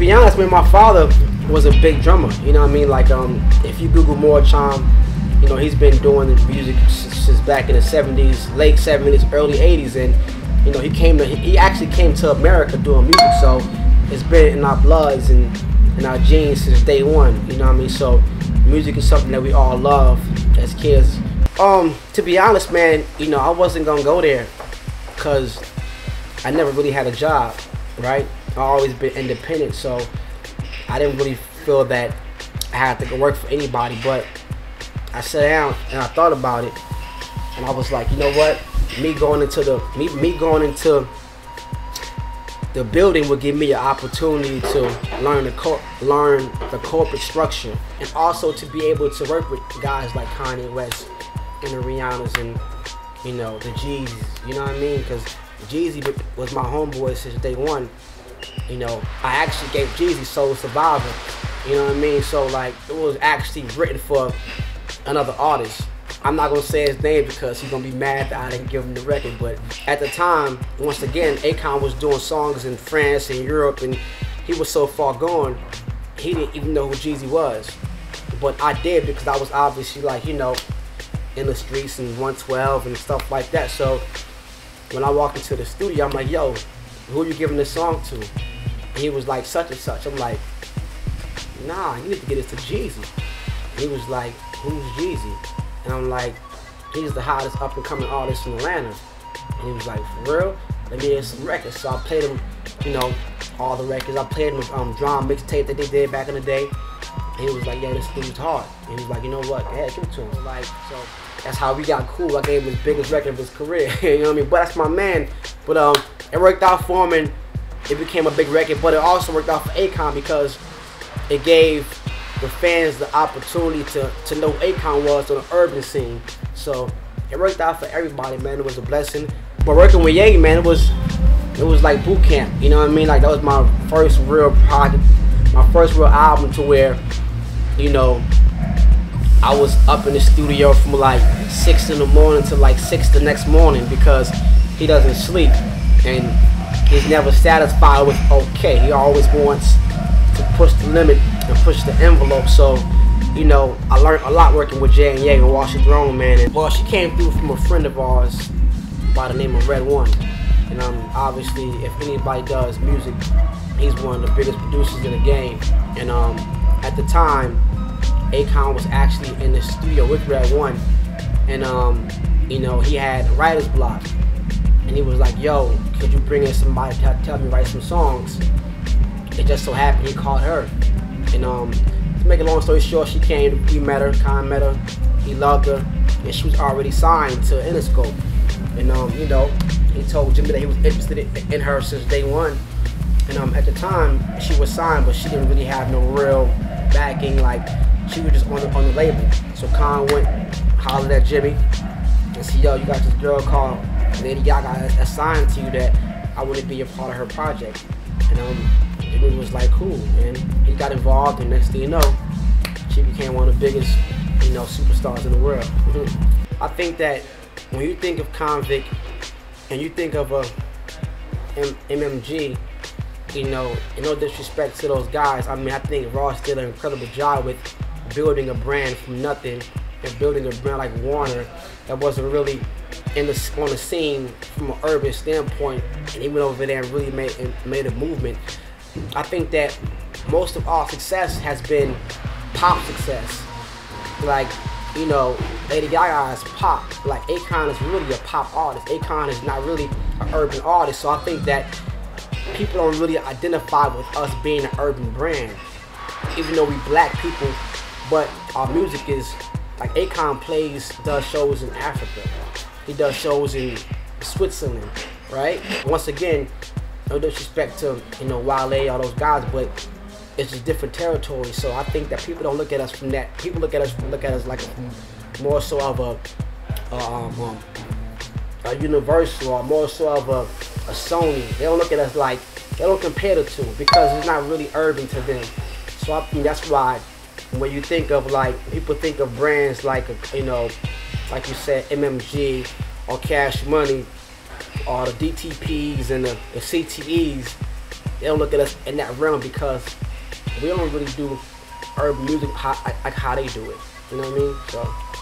be honest, man, my father was a big drummer. You know what I mean? Like, if you Google more Cham, you know, he's been doing music since back in the 70s, late 70s, early 80s, and you know, he actually came to America doing music, so it's been in our bloods and in our genes since day one. You know what I mean? So music is something that we all love as kids. To be honest, man, you know, I wasn't gonna go there because I never really had a job, right? I always been independent, so I didn't really feel that I had to go work for anybody. But I sat down and I thought about it, and I was like, you know what? Me going into the building would give me an opportunity to learn the corporate structure, and also to be able to work with guys like Kanye West and the Rihannas and, you know, the Jeezys. You know what I mean? Because Jeezy was my homeboy since day one. You know, I actually gave Jeezy Soul Survivor. You know what I mean? So like, it was actually written for another artist. I'm not gonna say his name because he's gonna be mad that I didn't give him the record. But at the time, once again, Akon was doing songs in France and Europe, and he was so far gone, he didn't even know who Jeezy was. But I did, because I was obviously, like, you know, in the streets and 112 and stuff like that. So when I walked into the studio, I'm like, yo, who are you giving this song to? And he was like, such and such. I'm like, nah, you need to get this to Jeezy. And he was like, who's Jeezy? And I'm like, he's the hottest up and coming artist in Atlanta. And he was like, for real? Let me hear some records. So I played him, you know, all the records. I played him with drum mixtape that they did back in the day. And he was like, yeah, this dude's hard. And he was like, you know what? Yeah, give it to him. Like, so that's how we got cool. I gave him his biggest record of his career. You know what I mean? But that's my man. But it worked out for him, and it became a big record. But it also worked out for Akon, because it gave the fans the opportunity to know who Akon was on the urban scene. So it worked out for everybody, man. It was a blessing. But working with Ye, man, it was like boot camp. You know what I mean? Like, that was my first real project, my first real album, to where, you know, I was up in the studio from like 6 in the morning to like 6 the next morning, because he doesn't sleep and he's never satisfied with okay. He always wants to push the limit and push the envelope. So, you know, I learned a lot working with Jay and Ye and Wash It Throne, man. And well, she came through from a friend of ours by the name of Red One. And obviously, if anybody does music, he's one of the biggest producers in the game. And at the time, Akon was actually in the studio with Red One, and you know, he had writer's block, and he was like, yo, could you bring in somebody to tell me write some songs? It just so happened he called her, and to make a long story short, she came, we met her, Khan met her, he loved her, and she was already signed to Interscope. And you know, he told Jimmy that he was interested in her since day one. And at the time, she was signed, but she didn't really have no real backing. Like, she was just on the label. So Khan went, hollered at Jimmy, and said, yo, you got this girl called Lady Gaga assigned to you that I want to be a part of her project. And Jimmy was like, cool. And he got involved, and next thing you know, she became one of the biggest, you know, superstars in the world. I think that when you think of Convict and you think of MMG, you know, in no disrespect to those guys, I mean, I think Ross did an incredible job with building a brand from nothing and building a brand like Warner that wasn't really on the scene from an urban standpoint, and he went over there and really made a movement. I think that most of our success has been pop success. Like, you know, Lady Gaga is pop. Like, Akon is really a pop artist. Akon is not really an urban artist. So I think that people don't really identify with us being an urban brand, even though we black people. But our music is, like, Akon does shows in Africa. He does shows in Switzerland, right? Once again, no disrespect to, you know, Wale, all those guys, but it's just different territories. So I think that people don't look at us from that. People look at us like more so of a Universal, or more so of a Sony. They don't look at us like, they don't compare the two, because it's not really urban to them. So I think that's why when you think of, like, people think of brands like, you know, like you said, MMG or Cash Money or the DTPs and the CTEs, they don't look at us in that realm because we don't really do urban music like how they do it. You know what I mean? So